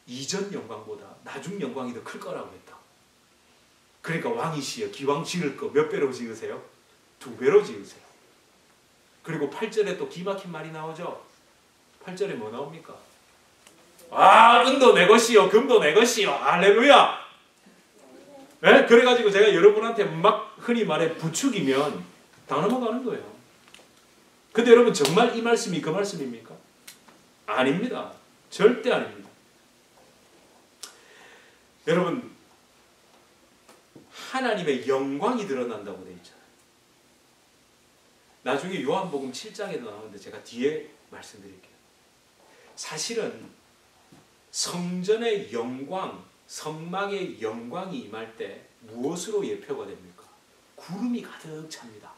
이전 영광보다 나중 영광이 더 클 거라고 했다. 그러니까 왕이시여, 기왕 지을 거 몇 배로 지으세요? 2배로 지으세요. 그리고 8절에 또 기막힌 말이 나오죠. 8절에 뭐 나옵니까? 은도 내 것이요, 금도 내 것이요. 할렐루야. 네? 그래가지고 제가 여러분한테 막 흔히 말해 부추기면 다 넘어가는 거예요. 근데 여러분, 정말 이 말씀이 그 말씀입니까? 아닙니다. 절대 아닙니다. 여러분, 하나님의 영광이 드러난다고 되어 있잖아요. 나중에 요한복음 7장에도 나오는데 제가 뒤에 말씀드릴게요. 사실은 성전의 영광, 성막의 영광이 임할 때 무엇으로 예표가 됩니까? 구름이 가득 찹니다.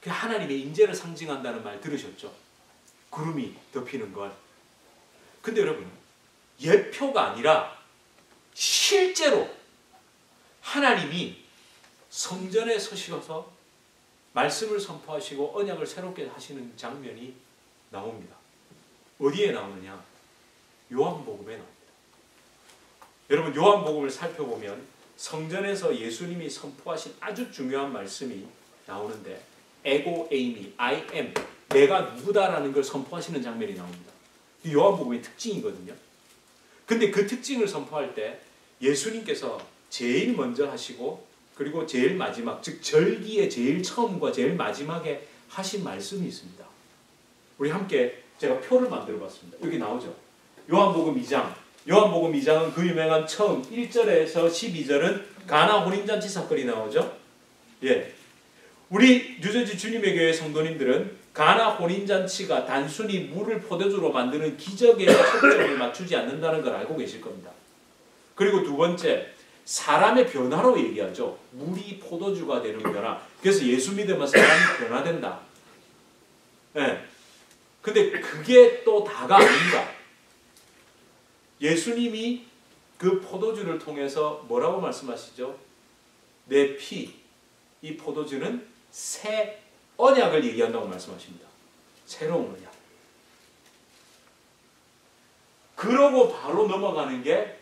그 하나님의 임재를 상징한다는 말 들으셨죠? 구름이 덮이는 걸. 근데 여러분, 예표가 아니라 실제로 하나님이 성전에 서셔서 말씀을 선포하시고 언약을 새롭게 하시는 장면이 나옵니다. 어디에 나오느냐? 요한복음에 나옵니다. 여러분, 요한복음을 살펴보면 성전에서 예수님이 선포하신 아주 중요한 말씀이 나오는데, 에고 에이미, I am, 내가 누구다라는 걸 선포하시는 장면이 나옵니다. 이 요한복음의 특징이거든요. 근데 그 특징을 선포할 때 예수님께서 제일 먼저 하시고, 그리고 제일 마지막, 즉 절기의 제일 처음과 제일 마지막에 하신 말씀이 있습니다. 우리 함께 제가 표를 만들어 봤습니다. 여기 나오죠. 요한복음 2장. 요한복음 2장은 그 유명한 처음 1절에서 12절은 가나 혼인잔치 사건이 나오죠. 예. 우리 뉴저지 주님의 교회 성도님들은 가나 혼인잔치가 단순히 물을 포도주로 만드는 기적에 초점을 맞추지 않는다는 걸 알고 계실 겁니다. 그리고 두 번째, 사람의 변화로 얘기하죠. 물이 포도주가 되는 변화. 그래서 예수 믿으면 사람이 변화된다. 네. 근데 그게 또 다가 아닙니다. 예수님이 그 포도주를 통해서 뭐라고 말씀하시죠? 내 피, 이 포도주는 새 언약을 얘기한다고 말씀하십니다. 새로운 언약. 그러고 바로 넘어가는 게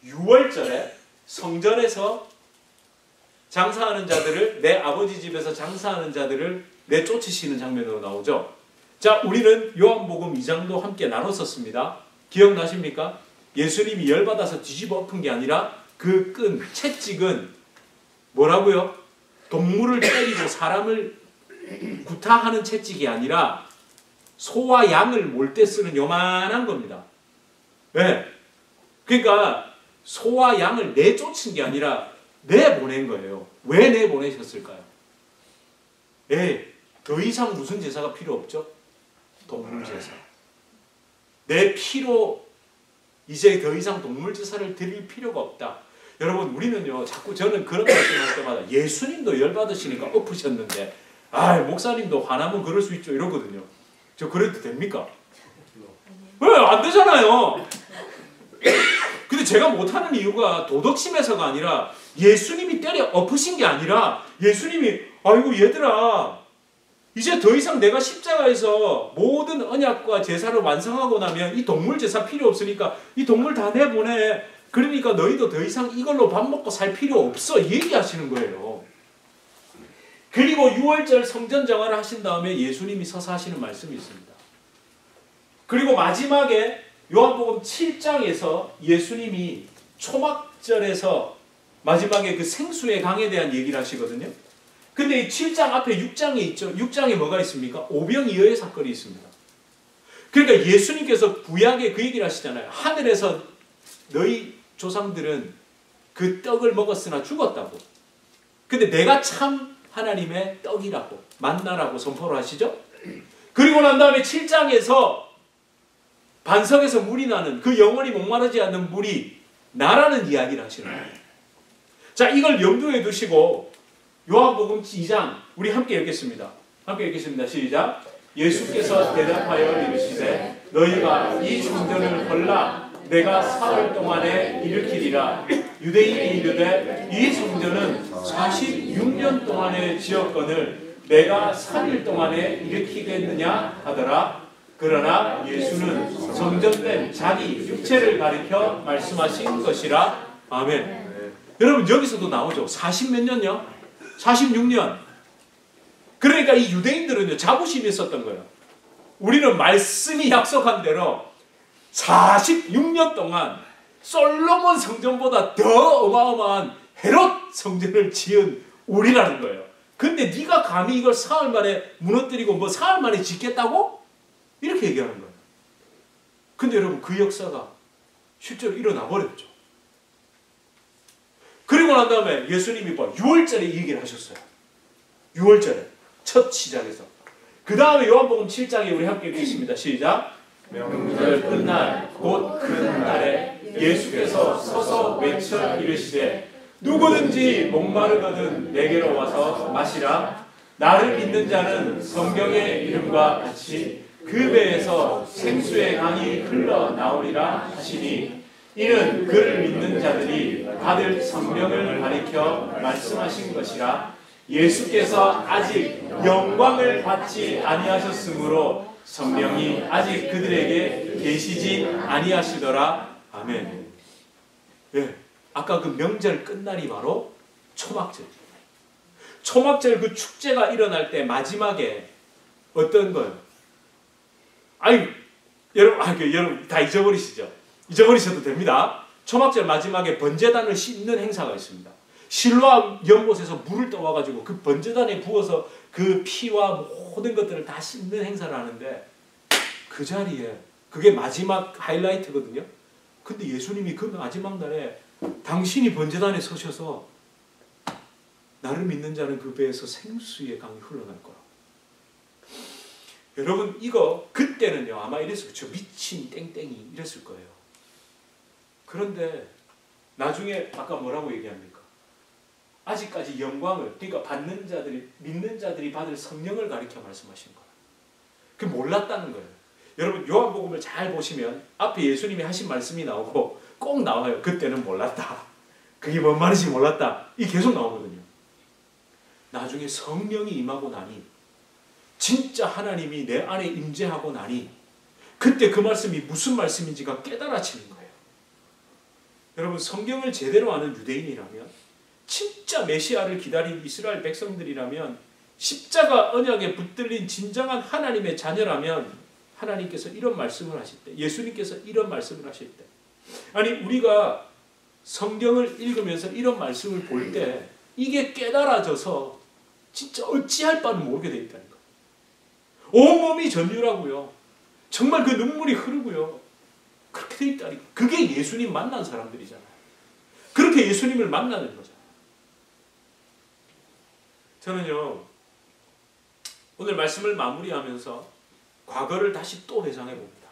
6월절에 성전에서 장사하는 자들을, 내 아버지 집에서 장사하는 자들을 내쫓으시는 장면으로 나오죠. 자, 우리는 요한복음 2장도 함께 나눴었습니다. 기억나십니까? 예수님이 열받아서 뒤집어 엎은 게 아니라 그 끈, 채찍은 뭐라고요? 동물을 때리고 사람을 구타하는 채찍이 아니라 소와 양을 몰 때 쓰는 요만한 겁니다. 네. 그러니까 소와 양을 내쫓은 게 아니라 내보낸 거예요. 왜 내보내셨을까요? 예, 더 이상 무슨 제사가 필요 없죠? 동물 제사. 내 피로 이제 더 이상 동물 제사를 드릴 필요가 없다. 여러분, 우리는요, 자꾸 저는 그런 말씀을 할 때마다 예수님도 열받으시니까 엎으셨는데, 목사님도 화나면 그럴 수 있죠, 이러거든요. 저 그래도 됩니까? 왜? 안 되잖아요. 근데 제가 못하는 이유가 도덕심에서가 아니라 예수님이 때려 엎으신 게 아니라 예수님이 아이고 얘들아, 이제 더 이상 내가 십자가에서 모든 언약과 제사를 완성하고 나면 이 동물 제사 필요 없으니까 이 동물 다 내보내. 그러니까 너희도 더 이상 이걸로 밥 먹고 살 필요 없어. 얘기하시는 거예요. 그리고 6월절 성전 정화를 하신 다음에 예수님이 서서 하시는 말씀이 있습니다. 그리고 마지막에 요한복음 7장에서 예수님이 초막절에서 마지막에 그 생수의 강에 대한 얘기를 하시거든요. 근데 이 7장 앞에 6장에 있죠. 6장에 뭐가 있습니까? 오병이어의 사건이 있습니다. 그러니까 예수님께서 구약에 그 얘기를 하시잖아요. 하늘에서 너희 조상들은 그 떡을 먹었으나 죽었다고. 근데 내가 참 하나님의 떡이라고, 만나라고 선포를 하시죠. 그리고 난 다음에 7장에서 반석에서 물이 나는, 그 영원히 목마르지 않는 물이 나라는 이야기를 하시는 거예요. 자, 이걸 염두에 두시고 요한복음 2장 우리 함께 읽겠습니다. 함께 읽겠습니다. 시작. 예수께서 대답하여 이르시되 너희가 이 성전을 헐라 내가 사흘 동안에 일으키리라. 유대인이 이르되 이 성전은 46년 동안에 지었거늘 내가 3일 동안에 일으키겠느냐 하더라. 그러나 예수는 성전된 자기 육체를 가리켜 말씀하신 것이라. 아멘. 여러분, 여기서도 나오죠. 40몇 년요? 46년. 그러니까 이 유대인들은요, 자부심이 있었던 거예요. 우리는 말씀이 약속한 대로 46년 동안 솔로몬 성전보다 더 어마어마한 헤롯 성전을 지은 우리라는 거예요. 근데 네가 감히 이걸 사흘 만에 무너뜨리고 뭐 사흘 만에 짓겠다고? 이렇게 얘기하는 거예요. 근데 여러분, 그 역사가 실제로 일어나 버렸죠. 그리고 난 다음에 예수님이 6월절에 이 얘기를 하셨어요. 6월절에 첫 시작에서. 그 다음에 요한복음 7장에 우리 함께 읽겠습니다. 시작. 명절 끝날 곧 큰 날에 예수께서 서서 외쳐 이르시되 누구든지 목마르거든 내게로 와서 마시라. 나를 믿는 자는 성경의 이름과 같이 그 배에서 생수의 강이 흘러나오리라 하시니 이는 그를 믿는 자들이 받을 성령을 가리켜 말씀하신 것이라. 예수께서 아직 영광을 받지 아니하셨으므로 성령이 아직 그들에게 계시지 아니하시더라. 아멘. 예, 아까 그 명절 끝날이 바로 초막절. 초막절 그 축제가 일어날 때 마지막에 어떤 거예요? 여러분 다 잊어버리시죠? 잊어버리셔도 됩니다. 초막절 마지막에 번제단을 씻는 행사가 있습니다. 실로암 연못에서 물을 떠와가지고 그 번제단에 부어서 그 피와 모든 것들을 다 씻는 행사를 하는데 그 자리에 그게 마지막 하이라이트거든요. 근데 예수님이 그 마지막 날에 당신이 번제단에 서셔서 나를 믿는 자는 그 배에서 생수의 강이 흘러날 거라. 여러분, 이거 그때는요 아마 이랬을 거예요. 미친 땡땡이 이랬을 거예요. 그런데 나중에 아까 뭐라고 얘기합니까? 아직까지 영광을, 그러니까 받는 자들이, 믿는 자들이 받을 성령을 가리켜 말씀하신 거예요. 그게 몰랐다는 거예요. 여러분, 요한복음을 잘 보시면 앞에 예수님이 하신 말씀이 나오고 꼭 나와요. 그때는 몰랐다. 그게 뭔 말인지 몰랐다. 이게 계속 나오거든요. 나중에 성령이 임하고 나니 진짜 하나님이 내 안에 임재하고 나니 그때 그 말씀이 무슨 말씀인지가 깨달아지는 거예요. 여러분 성경을 제대로 아는 유대인이라면 진짜 메시아를 기다린 이스라엘 백성들이라면 십자가 언약에 붙들린 진정한 하나님의 자녀라면 하나님께서 이런 말씀을 하실 때 예수님께서 이런 말씀을 하실 때 아니 우리가 성경을 읽으면서 이런 말씀을 볼 때 이게 깨달아져서 진짜 어찌할 바는 모르게 돼 있다는 거예요. 온몸이 전율하고요. 정말 그 눈물이 흐르고요. 그렇게 돼 있다니. 그게 예수님 만난 사람들이잖아요. 그렇게 예수님을 만나는 거잖아요. 저는요. 오늘 말씀을 마무리하면서 과거를 다시 또 회상해 봅니다.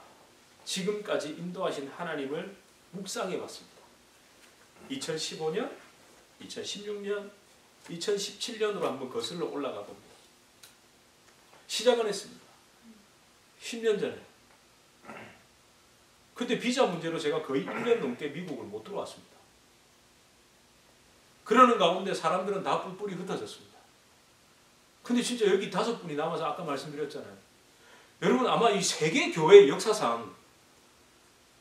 지금까지 인도하신 하나님을 묵상해 봤습니다. 2015년, 2016년, 2017년으로 한번 거슬러 올라가 봅니다. 시작은 했습니다. 10년 전에. 그때 비자 문제로 제가 거의 1년 넘게 미국을 못 들어왔습니다. 그러는 가운데 사람들은 다 뿔뿔이 흩어졌습니다. 근데 진짜 여기 5분이 남아서 아까 말씀드렸잖아요. 여러분 아마 이 세계 교회 역사상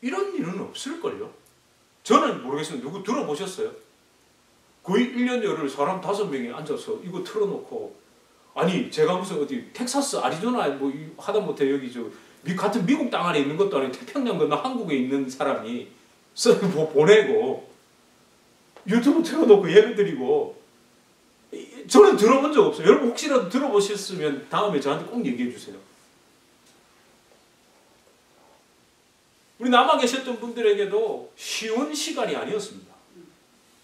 이런 일은 없을걸요? 저는 모르겠습니다. 누구 들어보셨어요? 거의 1년여를 사람 5명이 앉아서 이거 틀어놓고 아니 제가 무슨 어디 텍사스 아리조나 뭐 하다못해 여기 저 같은 미국 땅 안에 있는 것도 아니고 태평양 건너 한국에 있는 사람이 뭐 보내고 유튜브 틀어놓고 예배드리고 저는 들어본 적 없어요. 여러분 혹시라도 들어보셨으면 다음에 저한테 꼭 얘기해 주세요. 우리 남아 계셨던 분들에게도 쉬운 시간이 아니었습니다.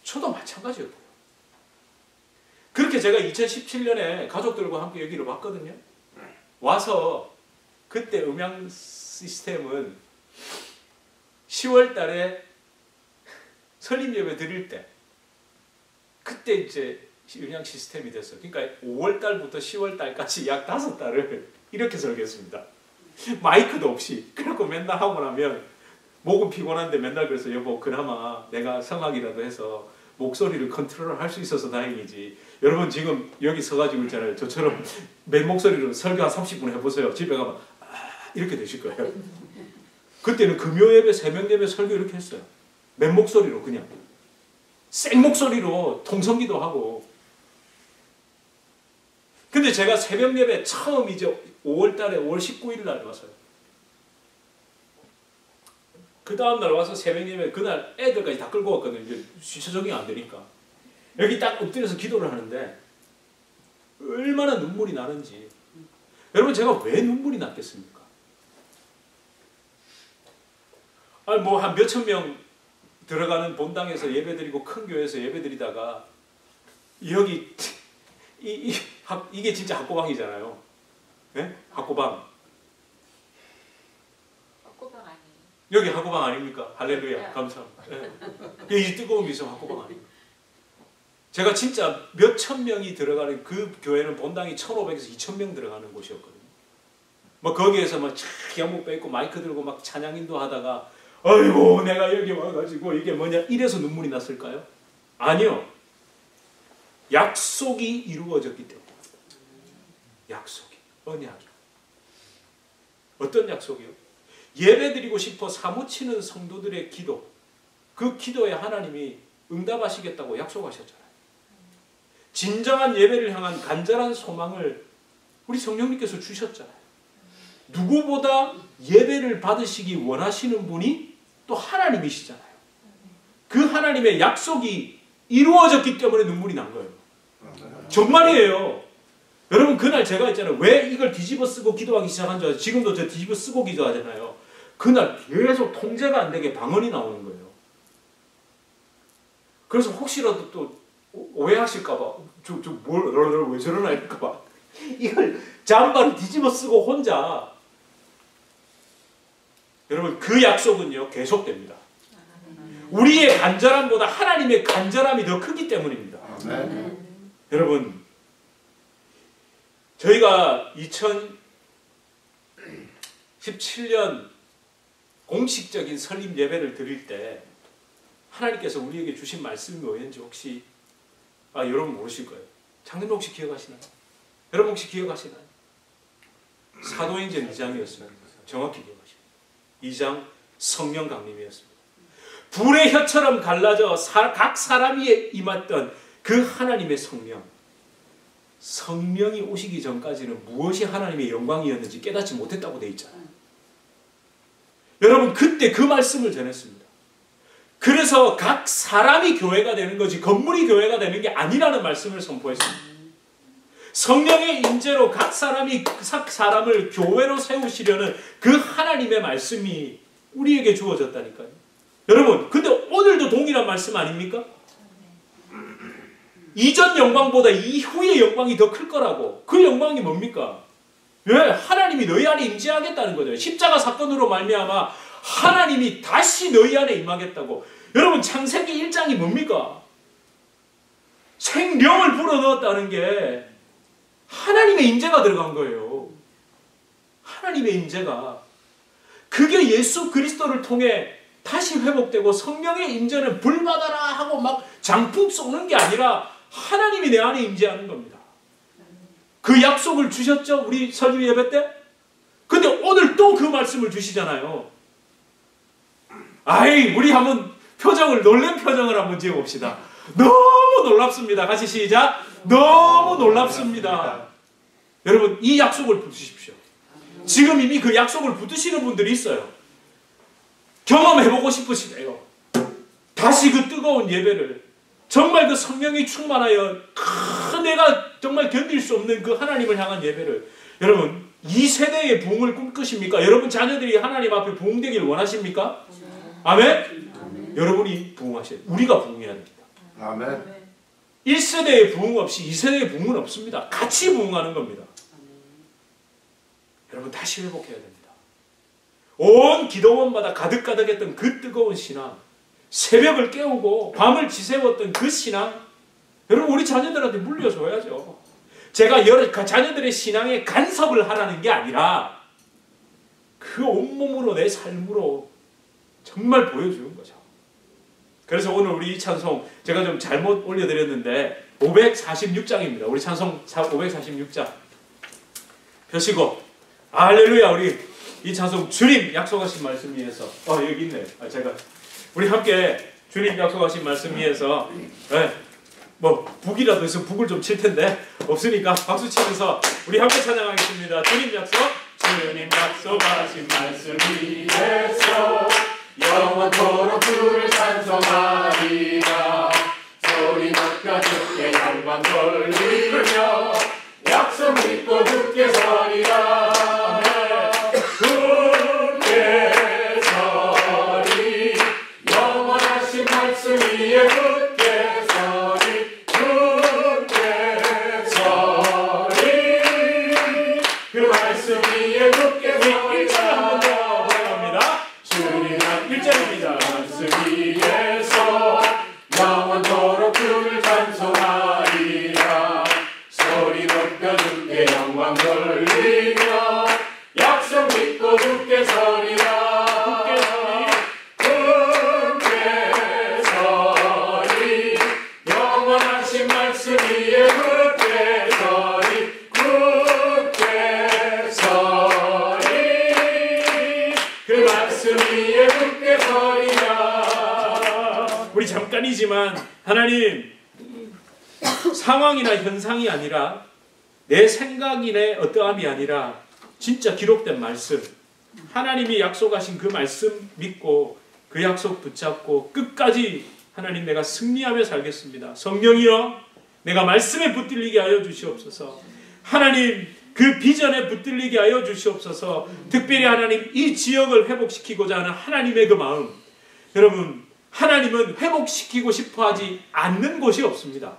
저도 마찬가지였고요. 그렇게 제가 2017년에 가족들과 함께 여기를 왔거든요. 와서 그때 음향 시스템은 10월 달에 설립 예배 드릴 때 그때 이제 음향 시스템이 됐어요. 그러니까 5월 달부터 10월 달까지 약 5달을 이렇게 설교했습니다. 마이크도 없이. 그래갖고 맨날 하고 나면 목은 피곤한데 맨날 그래서 여보 그나마 내가 성악이라도 해서 목소리를 컨트롤 할 수 있어서 다행이지. 여러분 지금 여기 서가지고 있잖아요. 저처럼 맨 목소리로 설교 한 30분 해보세요. 집에 가면 이렇게 되실 거예요. 그때는 금요 예배, 새벽 예배 설교 이렇게 했어요. 맨 목소리로 그냥. 생 목소리로 통성기도 하고. 근데 제가 새벽 예배 처음 이제 5월 달에 5월 19일 날 왔어요. 그 다음날 와서 새벽 예배 그날 애들까지 다 끌고 왔거든요. 이제 시차 적응이 안 되니까. 여기 딱 엎드려서 기도를 하는데 얼마나 눈물이 나는지. 여러분 제가 왜 눈물이 났겠습니까? 아니 뭐 한 몇천 명 들어가는 본당에서 예배드리고 큰 교회에서 예배드리다가 여기 이게 진짜 학고방이잖아요. 네? 학고방. 학고방 아니에요. 여기 학고방 아닙니까? 할렐루야. 네. 감사합니다. 네. 이 뜨거운 미성 학고방 아닙니까? 제가 진짜 몇천 명이 들어가는 그 교회는 본당이 1,500에서 2,000명 들어가는 곳이었거든요. 뭐 거기에서 막 기안목 빼고 마이크 들고 막 찬양인도 하다가 아이고 내가 여기 와가지고 이게 뭐냐 이래서 눈물이 났을까요? 아니요. 약속이 이루어졌기 때문에. 약속이. 언약이. 어떤 약속이요? 예배드리고 싶어 사무치는 성도들의 기도. 그 기도에 하나님이 응답하시겠다고 약속하셨잖아요. 진정한 예배를 향한 간절한 소망을 우리 성령님께서 주셨잖아요. 누구보다 예배를 받으시기 원하시는 분이 또 하나님이시잖아요. 그 하나님의 약속이 이루어졌기 때문에 눈물이 난 거예요. 정말이에요. 여러분 그날 제가 있잖아요. 왜 이걸 뒤집어 쓰고 기도하기 시작한 줄 아세요? 지금도 저 뒤집어 쓰고 기도하잖아요. 그날 계속 통제가 안 되게 방언이 나오는 거예요. 그래서 혹시라도 또 오해하실까봐 왜 저러나 할까봐 이걸 잠바를 뒤집어 쓰고 혼자. 여러분 그 약속은요 계속됩니다. 우리의 간절함보다 하나님의 간절함이 더 크기 때문입니다. 여러분 저희가 2017년 공식적인 설립 예배를 드릴 때 하나님께서 우리에게 주신 말씀이 뭐였는지 혹시 여러분 모르실 거예요. 장로님 혹시 기억하시나요? 여러분 혹시 기억하시나요? 사도행전 2장이었습니다. 정확히 기억하십니다. 2장 성령 강림이었습니다. 불의 혀처럼 갈라져 각 사람 위에 임했던 그 하나님의 성령. 성령이 오시기 전까지는 무엇이 하나님의 영광이었는지 깨닫지 못했다고 되어 있잖아요. 여러분 그때 그 말씀을 전했습니다. 그래서 각 사람이 교회가 되는 거지 건물이 교회가 되는 게 아니라는 말씀을 선포했습니다. 성령의 임재로 각 사람이 각 사람을 교회로 세우시려는 그 하나님의 말씀이 우리에게 주어졌다니까요. 여러분 근데 오늘도 동일한 말씀 아닙니까? 이전 영광보다 이후의 영광이 더 클 거라고. 그 영광이 뭡니까? 왜? 하나님이 너희 안에 임재하겠다는 거죠. 십자가 사건으로 말미암아 하나님이 다시 너희 안에 임하겠다고. 여러분 창세기 1장이 뭡니까? 생명을 불어넣었다는 게 하나님의 임재가 들어간 거예요. 하나님의 임재가. 그게 예수 그리스도를 통해 다시 회복되고 성령의 임재는 불 받아라 하고 막 장풍 쏘는 게 아니라 하나님이 내 안에 임재하는 겁니다. 그 약속을 주셨죠? 우리 설교 예배 때? 근데 오늘 또 그 말씀을 주시잖아요. 우리 한번 놀란 표정을 한번 지어봅시다. 너무 놀랍습니다. 같이 시작. 너무 놀랍습니다. 여러분 이 약속을 붙으십시오. 지금 이미 그 약속을 붙으시는 분들이 있어요. 경험해보고 싶으시대요. 다시 그 뜨거운 예배를 정말 그 성령이 충만하여 내가 정말 견딜 수 없는 그 하나님을 향한 예배를. 여러분 이 세대의 부흥을 꿈꾸십니까? 여러분 자녀들이 하나님 앞에 부흥되기를 원하십니까? 아멘? 여러분이 부흥하셔야 돼요. 우리가 부흥해야 됩니다. 아멘. 1세대의 부흥 없이 2세대의 부흥은 없습니다. 같이 부흥하는 겁니다. 여러분 다시 회복해야 됩니다. 온 기도원마다 가득가득했던 그 뜨거운 신앙, 새벽을 깨우고 밤을 지새웠던 그 신앙, 여러분 우리 자녀들한테 물려줘야죠. 제가 자녀들의 신앙에 간섭을 하라는 게 아니라 그 온몸으로 내 삶으로 정말 보여주는 거죠. 그래서 오늘 우리 이 찬송 제가 좀 잘못 올려드렸는데 546장입니다. 우리 찬송 546장 펴시고 할렐루야. 우리 이 찬송 주님 약속하신 말씀 위에서 여기 있네. 제가 우리 함께 주님 약속하신 말씀 위에서 북이라도 해서 북을 좀 칠 텐데 없으니까 박수 치면서 우리 함께 찬양하겠습니다. 주님 약속하신 말씀 위에서 영원토록 주를 찬송하리라. 소리 높여 주께 영광 돌리며 약속 믿고 굳게 서리라. 굳게 서리 영원하신 말씀 위에 굳게 서리. 굳게 서리 그 말씀 위에 굳게 서리라. 주님 1절입니다. 말씀 위에서 영원토록 주를 찬송하리라. 소리 높여 주께 영광 돌리며 약속 믿고 굳게 서리라. 굳게 서리 영원하신 말씀 위에 굳게 서리. 굳게 서리 그 말씀 위에 굳게 서리라. 우리 잠깐이지만 하나님 상황이나 현상이 아니라 내 생각이나 어떠함이 아니라 진짜 기록된 말씀, 하나님이 약속하신 그 말씀 믿고 그 약속 붙잡고 끝까지 하나님 내가 승리하며 살겠습니다. 성령이여 내가 말씀에 붙들리게 하여 주시옵소서. 하나님 그 비전에 붙들리게 하여 주시옵소서. 특별히 하나님 이 지역을 회복시키고자 하는 하나님의 그 마음, 여러분 하나님은 회복시키고 싶어 하지 않는 곳이 없습니다.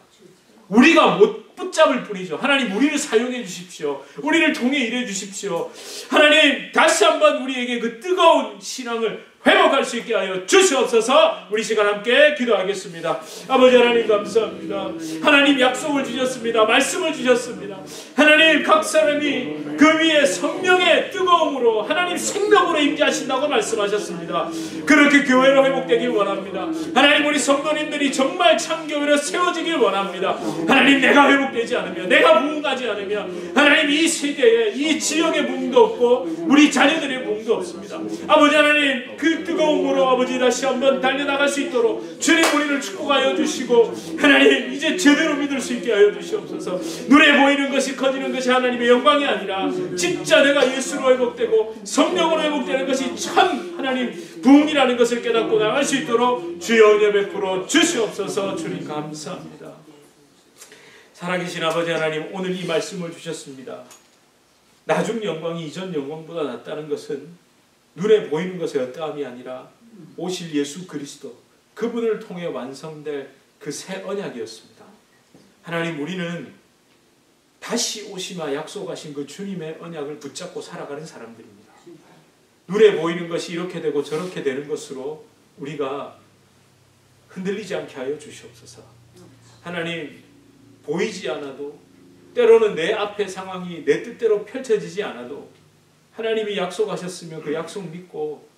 우리가 못 붙잡을 뿐이죠. 하나님 우리를 사용해 주십시오. 우리를 통해 일해 주십시오. 하나님 다시 한번 우리에게 그 뜨거운 신앙을 회복할 수 있게 하여 주시옵소서. 우리 시간 함께 기도하겠습니다. 아버지 하나님 감사합니다. 하나님 약속을 주셨습니다. 말씀을 주셨습니다. 하나님 각 사람이 그 위에 성령의 뜨거움으로 하나님 생명으로 임재하신다고 말씀하셨습니다. 그렇게 교회로 회복되길 원합니다. 하나님 우리 성도님들이 정말 참교회로 세워지길 원합니다. 하나님 내가 회복되지 않으면, 내가 부흥하지 않으면 하나님 이 세대에, 이 지역에 부흥도 없고 우리 자녀들의 부흥도 없습니다. 아버지 하나님 그 뜨거움으로 아버지 다시 한번 달려나갈 수 있도록 주님 우리를 축복하여 주시고, 하나님 이제 제대로 믿을 수 있게 하여 주시옵소서. 눈에 보이는 것이 커지는 것이 하나님의 영광이 아니라 진짜 내가 예수로 회복되고 성령으로 회복되는 것이 참 하나님 부흥이라는 것을 깨닫고 나갈 수 있도록 주여 은혜 베풀어 주시옵소서. 주님 감사합니다. 살아계신 아버지 하나님, 오늘 이 말씀을 주셨습니다. 나중 영광이 이전 영광보다 낫다는 것은 눈에 보이는 것의 어떠함이 아니라 오실 예수 그리스도, 그분을 통해 완성될 그 새 언약이었습니다. 하나님 우리는 다시 오시마 약속하신 그 주님의 언약을 붙잡고 살아가는 사람들입니다. 눈에 보이는 것이 이렇게 되고 저렇게 되는 것으로 우리가 흔들리지 않게 하여 주시옵소서. 하나님 보이지 않아도, 때로는 내 앞의 상황이 내 뜻대로 펼쳐지지 않아도 하나님이 약속하셨으면 그 약속 믿고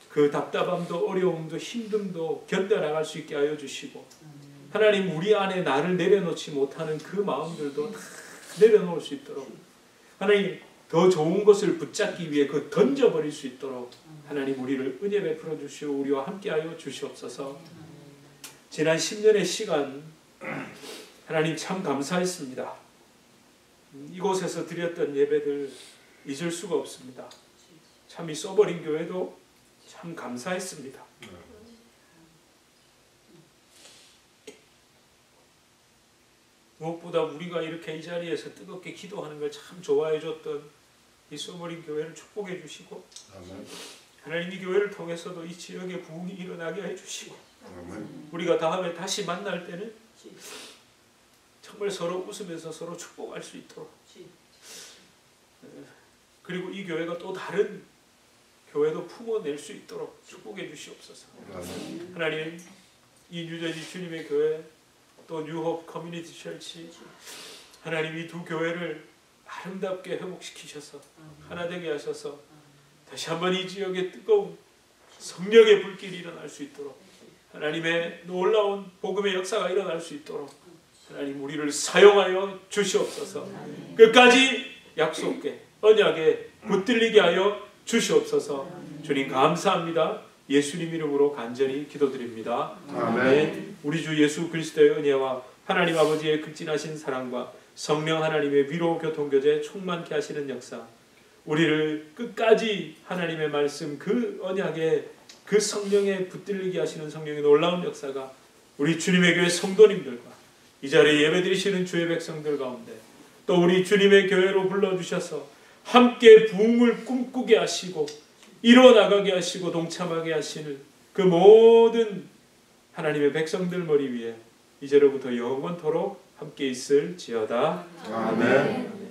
그 답답함도 어려움도 힘듦도 견뎌나갈 수 있게 하여 주시고, 하나님 우리 안에 나를 내려놓지 못하는 그 마음들도 다 내려놓을 수 있도록, 하나님 더 좋은 것을 붙잡기 위해 그 던져버릴 수 있도록 하나님 우리를 은혜 베풀어 주시오. 우리와 함께하여 주시옵소서. 지난 10년의 시간 하나님 참 감사했습니다. 이곳에서 드렸던 예배들 잊을 수가 없습니다. 참 이 써버린 교회도 참 감사했습니다. 무엇보다 우리가 이렇게 이 자리에서 뜨겁게 기도하는 걸 참 좋아해 줬던 이 써버린 교회를 축복해 주시고, 하나님 이 교회를 통해서도 이 지역에 부흥이 일어나게 해주시고, 우리가 다음에 다시 만날 때는 정말 서로 웃으면서 서로 축복할 수 있도록, 그리고 이 교회가 또 다른 교회도 품어낼 수 있도록 축복해 주시옵소서. 하나님 이 뉴저지 주님의 교회, 또 뉴홉 커뮤니티 철치, 하나님 이 두 교회를 아름답게 회복시키셔서 하나 되게 하셔서 다시 한번 이 지역에 뜨거운 성령의 불길이 일어날 수 있도록, 하나님의 놀라운 복음의 역사가 일어날 수 있도록 하나님 우리를 사용하여 주시옵소서. 끝까지 약속에 언약에 붙들리게 하여 주시옵소서. 주님 감사합니다. 예수님 이름으로 간절히 기도드립니다. 아멘. 우리 주 예수 그리스도의 은혜와 하나님 아버지의 극진하신 사랑과 성령 하나님의 위로 교통교제 충만케 하시는 역사, 우리를 끝까지 하나님의 말씀 그 언약에 그 성령에 붙들리게 하시는 성령의 놀라운 역사가 우리 주님의 교회 성도님들과 이 자리에 예배드리시는 주의 백성들 가운데, 또 우리 주님의 교회로 불러주셔서 함께 부흥을 꿈꾸게 하시고 이루어나가게 하시고 동참하게 하시는 그 모든 하나님의 백성들 머리 위에 이제로부터 영원토록 함께 있을지어다. 아멘.